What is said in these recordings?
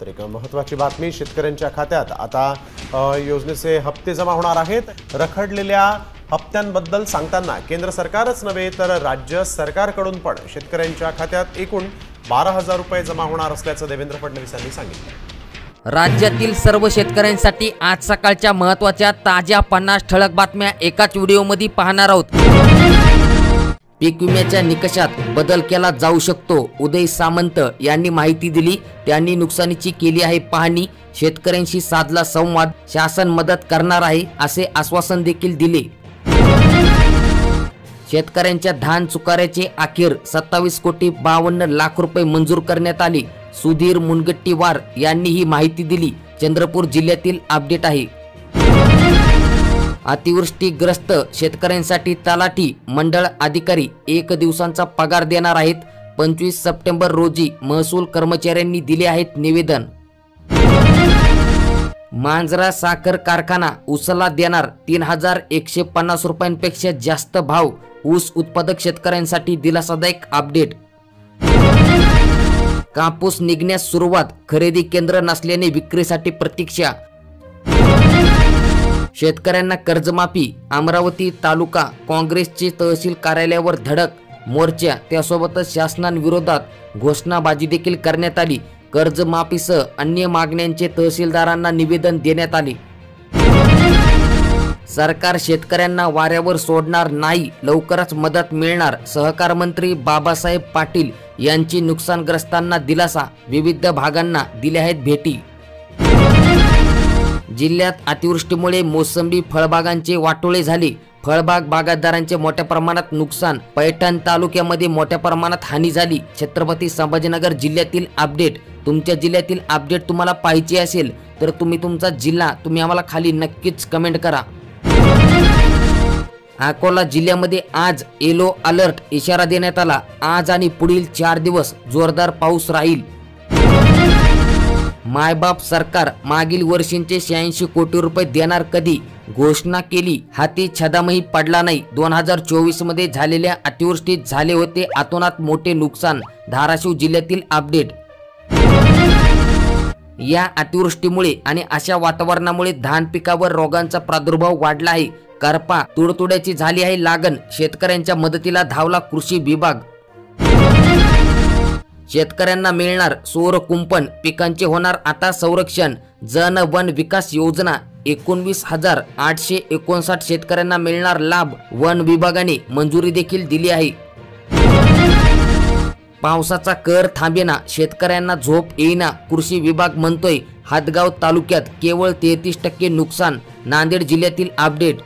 तर एक महत्त्वाची बातमी, शेतकऱ्यांच्या खात्यात आता योजनेचे हप्ते जमा होणार आहेत। रखडलेल्या हप्त्यांबद्दल सांगताना केंद्र सरकारच नव्हे तर राज्य सरकारकडून पण शेतकऱ्यांच्या खात्यात एकूण 12,000 रुपये जमा होणार असल्याचं देवेंद्र फडणवीस यांनी सांगितलं। राज्यातील सर्व शेतकऱ्यांसाठी आज सकाळच्या महत्त्वाच्या ताज्या 50 ठळक बातम्या एकाच व्हिडिओमध्ये पाहणार आहोत। पीक विम्याच्या निकषात बदल केला जाऊ शकतो, उदय सामंत यांनी माहिती दिली। त्यांनी नुकसानीची केली आहे पाहणी, शेतकऱ्यांशी साधला संवाद, शासन मदत करणार आहे असे आश्वासन देखील दिले। शेतकऱ्यांच्या धान चुकाऱ्याचे अखेर 27,52,00,000 रुपये मंजूर करण्यात आले। सुधीर मुनगट्टीवार यांनी ही माहिती दिली। चंद्रपूर जिल्ह्यातील अपडेट आहे। अतिवृष्टीग्रस्त शेतकऱ्यांसाठी तलाठी मंडळ अधिकारी 1 दिवसांचा पगार देणार आहेत। 25 सप्टेंबर रोजी महसूल कर्मचाऱ्यांनी दिले आहेत निवेदन। मांजरा साखर कारखाना ऊसाला देणार 3,150 रुपयांपेक्षा जास्त भाव, ऊस उत्पादक शेतकऱ्यांसाठी दिलासादायक अपडेट। कापूस निघण्यास सुरुवात, खरेदी केंद्र नसल्याने विक्रीसाठी प्रतीक्षा। शेतकऱ्यांना कर्जमाफी, अमरावती तालुका काँग्रेसचे तहसील कार्यालयावर धडक, मोर्चा, त्यासोबतच शासनाविरोधात घोषणाबाजी देखील करण्यात आली। कर्जमाफीसह अन्य मागण्यांचे तहसीलदारांना निवेदन देण्यात आले। सरकार शेतकऱ्यांना वाऱ्यावर सोडणार नाही, लवकरच मदत मिळणार, सहकार मंत्री बाबासाहेब पाटील यांची नुकसानग्रस्तांना दिलासा, विविध भागांना दिल्या आहेत भेटी। जिल्ह्यात अतिवृष्टीमुळे मोसंबी फळबागांचे वाटोळे झाले, फळबाग बागायतदारांचे मोठ्या प्रमाणात नुकसान, पैठण तालुक्यामध्ये मोठ्या प्रमाणात हानी झाली। छत्रपती संभाजीनगर जिल्ह्यातील अपडेट, तुमच्या जिल्ह्यातील अपडेट तुम्हाला पाहिजे असेल तर तुम्ही तुमचा जिल्हा आम्हाला खाली नक्कीच कमेंट करा। अकोला जिल्ह्यामध्ये आज येलो अलर्ट इशारा देण्यात आला। आज आणि पुढील 4 दिवस जोरदार पाऊस राहील। मायबाप सरकार मागील वर्षींचे 86 कोटी रुपये देणार कधी, घोषणा केली, हाती छदामही पडला नाही। 2024 मध्ये झालेल्या अतिवृष्टीत झाले होते अतोनात मोठे नुकसान। धाराशिव जिल्ह्यातील अपडेट, या अतिवृष्टीमुळे आणि अशा वातावरणामुळे धान पिकावर रोगांचा प्रादुर्भाव वाढला आहे। करपा तुडतुड्याची झाली आहे लागण, शेतकऱ्यांच्या मदतीला धावला कृषी विभाग। शेतकऱ्यांना मिळणार सौर कुंपण, पिकांचे होणार आता संरक्षण। जन वन विकास योजना 19,859 शेतकऱ्यांना मिळणार लाभ, वन विभागाने मंजुरी देखील दिली आहे। पावसाचा कहर थांबेना, शेतकऱ्यांना झोप येईना, कृषी विभाग म्हणतोय। हातगाव तालुक्यात केवळ 33% नुकसान। नांदेड जिल्ह्यातील अपडेट,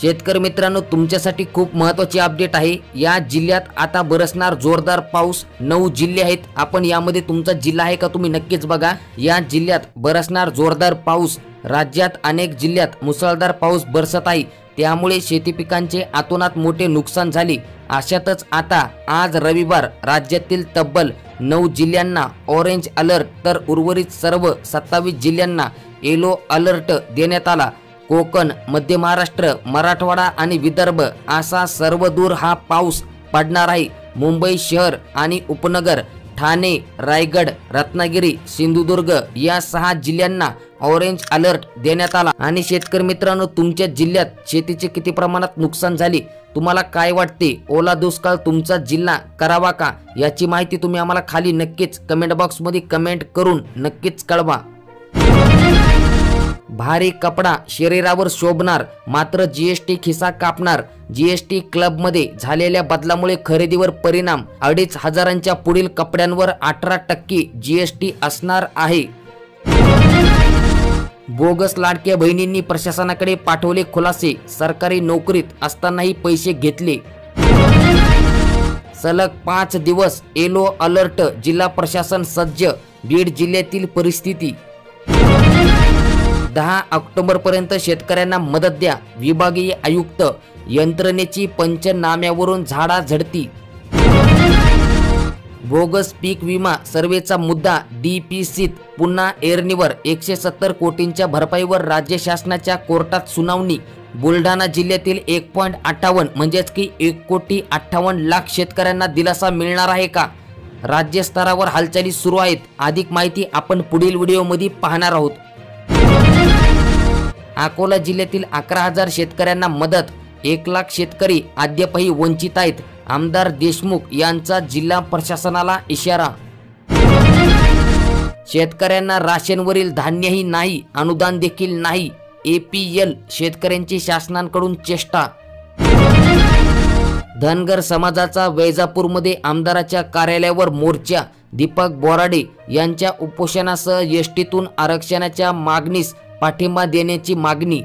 शेतकरी मित्रांनो तुमच्यासाठी खूप महत्त्वाची अपडेट आहे। या जिल्ह्यात आता बरसणार जोरदार पाऊस। 9 जिल्हे आहेत, आपण यामध्ये तुमचा जिल्हा आहे का तुम्ही नक्कीच बघा। या जिल्ह्यात बरसणार जोरदार पाऊस। राज्यात अनेक जिल्ह्यात मुसळधार पाऊस बरसत आहे, त्यामुळे शेती पिकांचे अतोनात मोठे नुकसान झाले। अशातच आता आज रविवार राज्यातील तब्बल 9 जिल्ह्यांना ऑरेंज अलर्ट तर उर्वरित सर्व 27 जिल्ह्यांना येलो अलर्ट देण्यात आला। कोकण, मध्य महाराष्ट्र, मराठवाडा आणि विदर्भ असा सर्वदूर हा पाऊस पडणार आहे। मुंबई शहर आणि उपनगर, ठाणे, रायगड, रत्नागिरी, सिंधुदुर्ग या 6 जिल्ह्यांना ऑरेंज अलर्ट देण्यात आला। आणि शेतकरी मित्रांनो तुमच्या जिल्ह्यात शेतीचे किती प्रमाणात नुकसान झाले, तुम्हाला काय वाटते? ओला दुष्काळ तुमचा जिल्हा करावा का, याची माहिती तुम्ही आम्हाला खाली नक्कीच कमेंट बॉक्स मध्ये कमेंट करून नक्कीच कळवा। भारी कपडा शरीरावर शोभणार, मात्र जीएसटी खिसा कापणार। जीएसटी क्लब मध्ये झालेल्या बदलामुळे खरेदीवर परिणाम, 2,500च्या पुढील कपड्यांवर 18% जीएसटी असणार आहे। बोगस लाडक्या बहिणींनी प्रशासनाकडे पाठवले खुलासे, सरकारी नोकरीत असतानाही पैसे घेतले। सलग 5 दिवस येलो अलर्ट, जिल्हा प्रशासन सज्ज। बीड जिल्ह्यातील परिस्थिती, 10 ऑक्टोबर पर्यंत शेतकऱ्यांना मदत द्या, विभागीय आयुक्त। यंत्रणेची पंचनाम्यावरून झाडाझडती। बोगस पीक विमा सर्वेचा मुद्दा डीपीसीत पुन्हा एरणीवर, 170 कोटींच्या भरपाईवर राज्य शासनाच्या कोर्टात सुनावणी। बुलढाणा जिल्ह्यातील 1.58 म्हणजेच की 1,58,00,000 शेतकऱ्यांना दिलासा मिळणार आहे का? राज्य स्तरावर हालचाली सुरू आहेत. अधिक माहिती आपण पुढील व्हिडिओमध्ये पाहणार आहोत. अकोला जिल्ह्यातील 11,000 शेतकऱ्यांना मदत. 1,00,000 शेतकरी अद्यापही वंचित आहेत. आमदार देशमुख यांचा जिल्हा प्रशासनाला इशारा. शेतकऱ्यांना राशनवरील धान्यही नाही, अनुदान देखील नाही. APL शेतकऱ्यांची शासनाकडून चेष्टा. धनगर समाजाचा वैजापूरमध्ये आमदाराच्या कार्यालयावर मोर्चा. दीपक बोराडे यांच्या उपोषणासह एसटीतून आरक्षणाच्या मागणीस पाठिंबा देण्याची मागणी.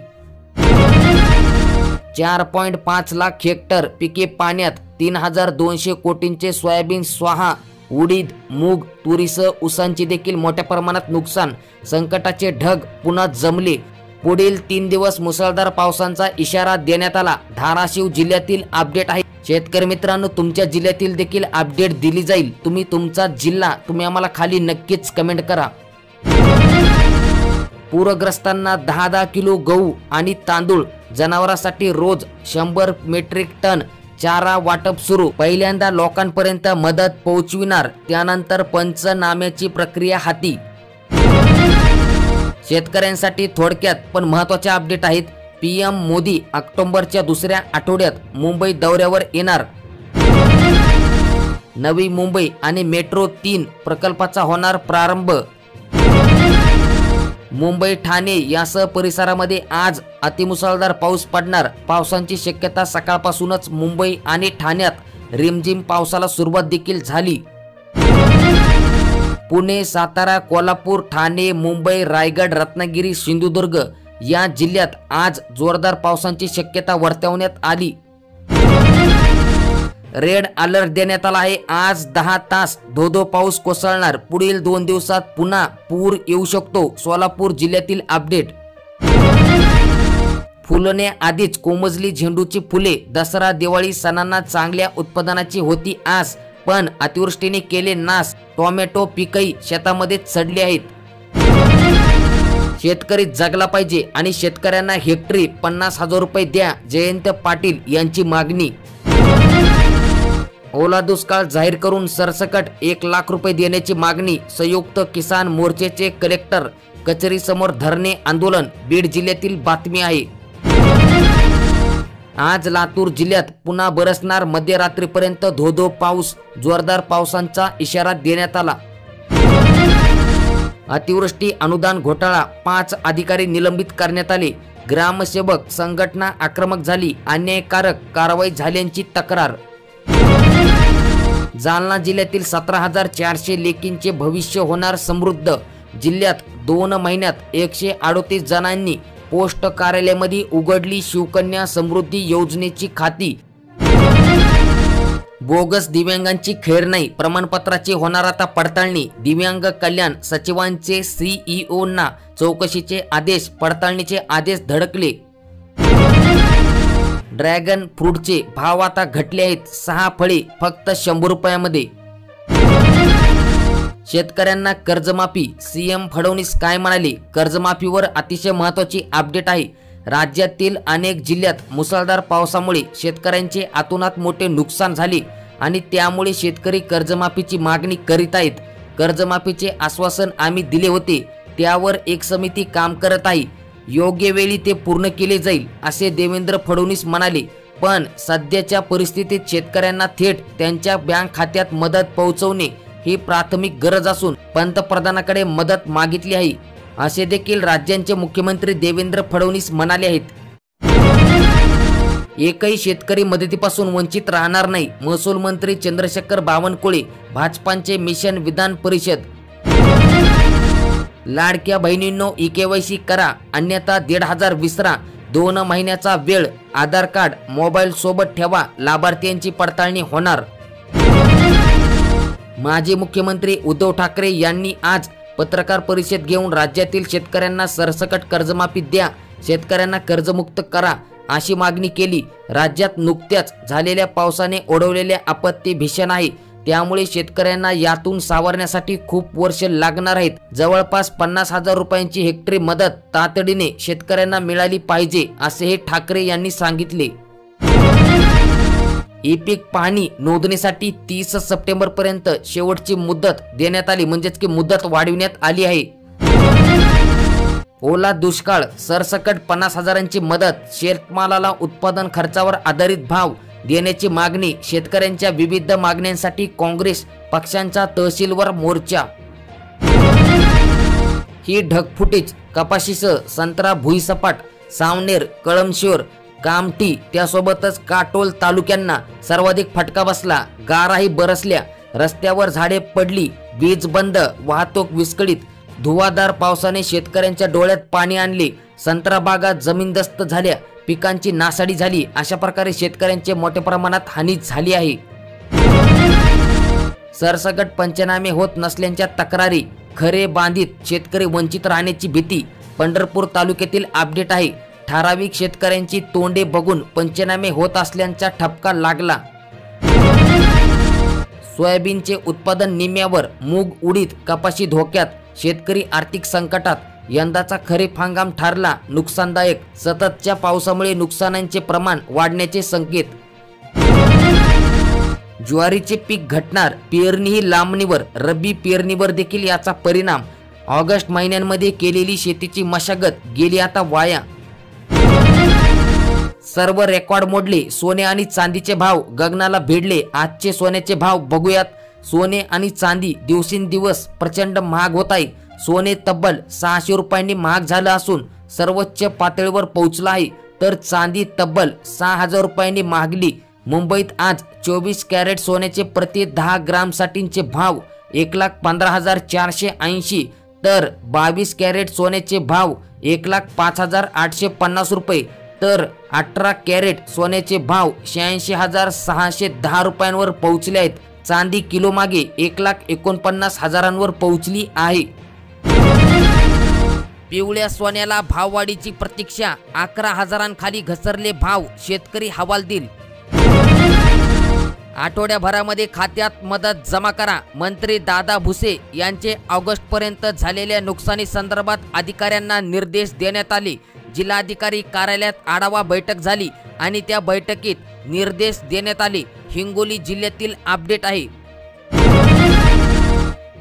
4.5 लाख हेक्टर पिके पाण्यात. 3,200 कोटींचे सोयाबीन स्वाहा. उडीद, मूग, तुरीसह ऊसांची देखील मोठ्या प्रमाणात नुकसान. संकटाचे ढग पुन्हा जमले. पुढील 3 दिवस मुसळधार पावसाचा इशारा देण्यात आला. धाराशिव जिल्ह्यातील अपडेट आहे. शेतकरी मित्रांनो, तुमच्या जिल्ह्यातील देखील अपडेट दिली जाईल. तुम्ही तुमचा जिल्हा आम्हाला खाली नक्कीच कमेंट करा. पूरग्रस्तांना 10 किलो गहू आणि तांदूळ. जनावरांसाठी रोज 100 मेट्रिक टन चारा वाटप सुरू. पहिल्यांदा लोकांपर्यंत मदत पोहोचविणार, त्यानंतर पंचनाम्याची प्रक्रिया हाती. शेतकऱ्यांसाठी थोडक्यात पण महत्त्वाचे अपडेट आहेत. PM मोदी ऑक्टोबरच्या दुसऱ्या आठवड्यात मुंबई दौऱ्यावर येणार. नवी मुंबई आणि मेट्रो 3 प्रकल्पाचा होणार प्रारंभ. मुंबई, ठाणे यासह परिसरामध्ये आज अतिमुसळधार पाऊस पडणार. पावसाची शक्यता. सकाळपासूनच मुंबई आणि ठाण्यात रिमझिम पावसाला सुरुवात देखील झाली. पुणे, सातारा, कोल्हापूर, ठाणे, मुंबई, रायगड, रत्नागिरी, सिंधुदुर्ग या जिल्ह्यात आज जोरदार पावसाची शक्यता वर्तवण्यात आली. रेड अलर्ट देण्यात आला आहे. आज 10 तास धोधो पाऊस कोसळणार. पुढील 2 दिवसात पुन्हा पूर येऊ शकतो. सोलापूर जिल्ह्यातील अपडेट. फुलणे आधीच कोमजली झेंडूची फुले. दसरा दिवाळी सणांना चांगल्या उत्पादनाची होती आस, पण अतिवृष्टीने केले नाश. टोमॅटो पीकही शेतामध्ये सडले आहेत. शेतकरी जगला पाहिजे आणि शेतकऱ्यांना हेक्टरी 50,000 रुपये द्या. जयंत पाटील यांची मागणी. ओला दुष्काळ जाहीर करून सरसकट 1,00,000 रुपये देण्याची मागणी. संयुक्त किसान मोर्चाचे कलेक्टर कचेरीसमोर धरणे आंदोलन. बीड जिल्ह्यातील बातमी आहे. आज लातूर जिल्ह्यात पुन्हा बरसणार. मध्यरात्रीपर्यंत धोधो पाऊस. जोरदार पावसाचा इशारा देण्यात आला. अतिवृष्टी अनुदान घोटाळा. 5 अधिकारी निलंबित करण्यात आले. ग्रामसेवक संघटना आक्रमक झाली. अन्यायकारक कारवाई झाल्याची तक्रार. जालना जिल्ह्यातील 17,400 लेकींचे भविष्य होणार समृद्ध. जिल्ह्यात 2 महिन्यात 138 जणांनी पोस्ट कार्यालयामध्ये उघडली शिवकन्या समृद्धी योजनेची खाती. बोगस दिव्यांगांची खैर नाही. प्रमाणपत्राची होणार आता पडताळणी. दिव्यांग कल्याण सचिवांचे CEOंना चौकशीचे आदेश. पडताळणीचे आदेश धडकले. ड्रॅगन फ्रूटचे भाव आता घटले आहेत. 6 फळे फक्त 100 रुपयामध्ये. शेतकऱ्यांना कर्जमाफी. CM फडणवीस काय म्हणाले? कर्जमाफीवर अतिशय महत्त्वाची अपडेट आहे. राज्यातील अनेक जिल्ह्यात मुसळधार पावसामुळे शेतकऱ्यांचे अतोनात मोठे नुकसान झाले आणि त्यामुळे शेतकरी कर्जमाफीची मागणी करीत आहेत. कर्जमाफीचे आश्वासन आम्ही दिले होते, त्यावर एक समिती काम करत आहे. योग्य वेळी ते पूर्ण केले जाईल असे देवेंद्र फडणवीस म्हणाले. पण सध्याच्या परिस्थितीत शेतकऱ्यांना थेट त्यांच्या बँक खात्यात मदत पोहोचवणे ही प्राथमिक गरज असून पंतप्रधानांकडे मदत मागितली आहे असे देखील राज्यांचे मुख्यमंत्री देवेंद्र फडणवीस म्हणाले आहेत. एकही शेतकरी मदतीपासून वंचित राहणार नाही. महसूल मंत्री चंद्रशेखर बावनकुळे. भाजपाचे मिशन विधान परिषद. लाडक्या बहिणींनो EKYC करा, अन्यथा 1,500 विसरा. 2 महिन्याचा वेळ. आधार कार्ड मोबाईल सोबत ठेवा. लाभार्थ्यांची पडताळणी होणार. माजी मुख्यमंत्री उद्धव ठाकरे यांनी आज पत्रकार परिषद घेऊन राज्यातील शेतकऱ्यांना सरसकट कर्जमाफी द्या, शेतकऱ्यांना कर्जमुक्त करा अशी मागणी केली. राज्यात नुकत्याच झालेल्या पावसाने ओढवलेल्या आपत्ती भीषण आहे. त्यामुळे शेतकऱ्यांना यातून सावरण्यासाठी खूप वर्ष लागणार आहेत. जवळपास 50,000 रुपयांची हेक्टरी मदत तातडीने शेतकऱ्यांना मिळाली पाहिजे असेही ठाकरे यांनी सांगितले. ई पीक पाहणी नोंदणीसाठी 30 सप्टेंबर पर्यंत शेवटची मुदत देण्यात आली, म्हणजेच की मुदत वाढविण्यात आली आहे. ओला दुष्काळ, सरसकट 50,000ची मदत, शेतमालाला उत्पादन खर्चावर आधारित भाव देण्याची मागणी. शेतकऱ्यांच्या विविध मागण्यांसाठी काँग्रेस पक्षांचा तहसीलवर मोर्चा. ही ढगफुटीच कपाशीसह संत्रा, भुईसपाट, सावनेर, कळमशोर, कामठी त्यासोबतच काटोल तालुक्यांना सर्वाधिक फटका बसला. गाराही बरसल्या, रस्त्यावर झाडे पडली, वीज बंद, वाहतूक विस्कळीत. धुवाधार पावसाने शेतकऱ्यांच्या डोळ्यात पाणी आणले. संत्रा बागा जमीनदस्त झाल्या, पिकांची नासाडी झाली. अशा प्रकारे शेतकऱ्यांचे मोठ्या प्रमाणात हानी झाली आहे. सरसकट पंचनामे होत नसल्याच्या तक्रारी, खरे बांधित, शेतकरी वंचित राहण्याची भीती. पंढरपूर तालुक्यातील अपडेट आहे. ठराविक शेतकऱ्यांची तोंडे बघून पंचनामे होत असल्याचा ठपका लागला. सोयाबीनचे उत्पादन निम्म्यावर, मूग, उडीद, कपाशी धोक्यात, शेतकरी आर्थिक संकटात. यंदाचा खरीप हंगाम ठरला नुकसानदायक. सततच्या पावसामुळे नुकसानांचे प्रमाण वाढण्याचे संकेत. ज्वारीचे पीक घटणार, पेरणीही लांबणीवर, रब्बी पेरणीवर देखील याचा परिणाम. ऑगस्ट महिन्यांमध्ये केलेली शेतीची मशागत गेली आता वाया. सर्व रेकॉर्ड मोडले. सोने आणि चांदीचे भाव गगनाला भिडले. आजचे सोन्याचे भाव बघूयात. सोने आणि चांदी दिवसेंदिवस प्रचंड महाग होत आहे. सोने तब्बल 600 रुपयांनी महाग झालं असून सर्वोच्च पातळीवर पोहोचला आहे, तर चांदी तब्बल 6,000 रुपयांनी महागली. मुंबईत आज 24 कॅरेट सोन्याचे प्रति 10 ग्रामसाठीचे भाव 1,15,480, तर 22 कॅरेट सोन्याचे भाव 1,05,850 रुपये, तर 18 कॅरेट सोन्याचे भाव 86,610 रुपयांवर पोहोचले आहेत. चांदी किलो मागे 1,49,000वर पोहोचली आहे. पिवळ्या सोन्याला भाववाढीची प्रतीक्षा. 11,000खाली घसरले भाव, शेतकरी हवालदिल. आठवड्याभरामध्ये खात्यात मदत जमा करा. मंत्री दादा भुसे यांचे ऑगस्टपर्यंत झालेल्या नुकसानी संदर्भात अधिकाऱ्यांना निर्देश देण्यात आले. जिल्हाधिकारी कार्यालयात आढावा बैठक झाली आणि त्या बैठकीत निर्देश देण्यात आले. हिंगोली जिल्ह्यातील अपडेट आहे.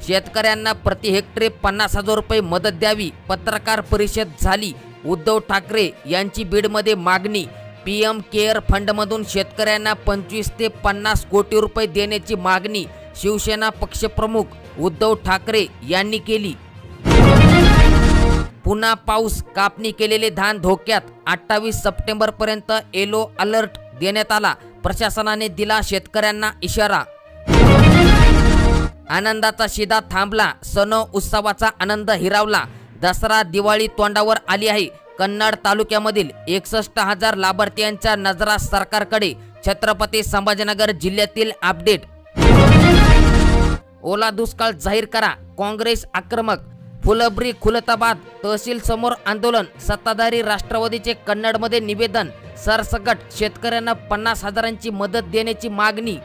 शेतकऱ्यांना प्रति हेक्टरी 50,000 रुपये मदत द्यावी. पत्रकार परिषद झाली. उद्धव ठाकरे यांची बीडमध्ये मागणी. PM केअर फंडमधून शेतकऱ्यांना 25 ते 50 कोटी रुपये देण्याची मागणी शिवसेना पक्षप्रमुख उद्धव ठाकरे यांनी केली. पुन्हा पाऊस, कापणी केलेले धान धोक्यात. 28 सप्टेंबर पर्यंत येलो अलर्ट देण्यात आला. प्रशासनाने दिला शेतकऱ्यांना इशारा. आनंदाचा शिदा थांबला. सण उत्सवाचा आनंद हिरावला. दसरा दिवाळी तोंडावर आली आहे. कन्नड तालुक्यामधील 61,000 लाभार्थ्यांच्या नजरा सरकारकडे. छत्रपती संभाजीनगर जिल्ह्यातील अपडेट. ओला दुष्काळ जाहीर करा, काँग्रेस आक्रमक. फुलंब्री खुलताबाद तहसील समोर आंदोलन. सत्ताधारी राष्ट्रवादीचे कन्नडमध्ये निवेदन. सरसकट शेतकऱ्यांना 50,000ची मदत देण्याची मागणी.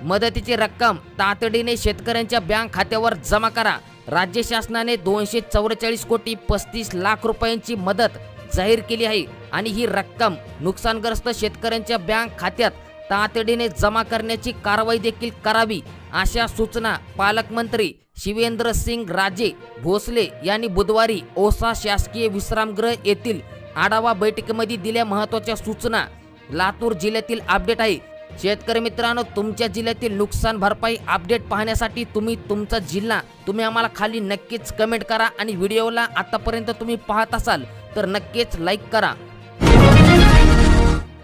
मदतीची रक्कम तातडीने शेतकऱ्यांच्या बँक खात्यावर जमा करा. राज्य शासनाने 244 कोटी 35 लाख रुपयांची मदत जाहीर केली आहे आणि ही रक्कम नुकसानग्रस्त शेतकऱ्यांच्या बँक खात्यात तातडीने जमा करण्याची कारवाई देखील करावी, अशा सूचना पालकमंत्री शिवेंद्र सिंग राजे भोसले यांनी बुधवारी औसा शासकीय विश्रामगृह येथील आढावा बैठकीमध्ये दिल्या. महत्त्वाच्या सूचना. लातूर जिल्ह्यातील अपडेट आहे. शेतकरी मित्रांनो, तुमच्या जिल्ह्यातील नुकसान भरपाई अपडेट पाहण्यासाठी तुमचा जिल्हा आम्हाला खाली नक्कीच कमेंट करा आणि व्हिडिओला आतापर्यंत तुम्ही पाहत असाल तर नक्कीच लाईक करा.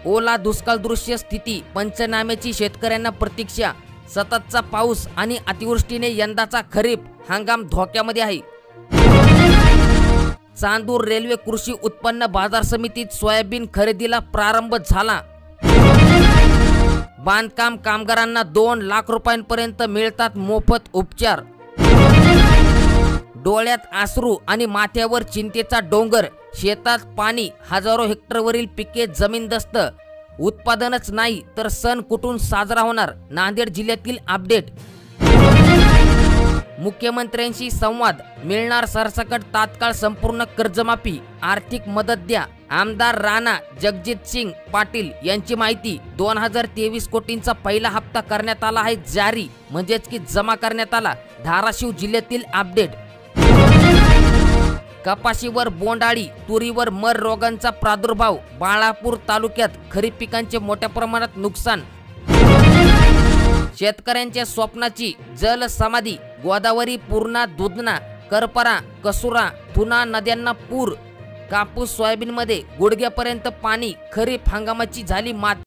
ओला दुष्काळ दृश्य स्थिती, पंचनाम्याची शेतकऱ्यांना प्रतीक्षा. सततचा पाऊस आणि अतिवृष्टीने यंदाचा खरीप हंगाम धोक्यामध्ये आहे. चांदूर रेल्वे कृषी उत्पन्न बाजार समितीत सोयाबीन खरेदीला प्रारंभ झाला. बांधकाम कामगारांना 2 लाख रुपयांपर्यंत मिळतात मोफत उपचार. डोळ्यात आसरू आणि माथ्यावर चिंतेचा डोंगर. शेतात पाणी, हजारो हेक्टरवरील पिके जमीनदस्त. उत्पादनच नाही तर सण कुठून साजरा होणार. नांदेड जिल्ह्यातील अपडेट. मुख्यमंत्र्यांशी संवाद, मिळणार सरसकट तात्काळ संपूर्ण कर्जमाफी, आर्थिक मदत द्या। आमदार राणा जगजित सिंग पाटील यांची माहिती, 2023 कोटींचा पहिला हप्ता करण्यात आला आहे जारी, म्हणजेच की जमा करण्यात आला। धाराशिव जिल्ह्यातील अपडेट, कपाशीवर बोंडअळी, तुरीवर मर रोगांचा प्रादुर्भाव, बाळापूर तालुक्यात खरीप पिकांचे मोठ्या प्रमाणात नुकसान। शेतकऱ्यांच्या स्वप्नाची जल समाधी, गोदावरी, पूर्णा, दुधना, करपरा, कसुरा, थुना नद्यांना पूर। कापूस सोयाबीन मध्ये गुडघ्यापर्यंत पाणी, खरीप हंगामाची झाली मात।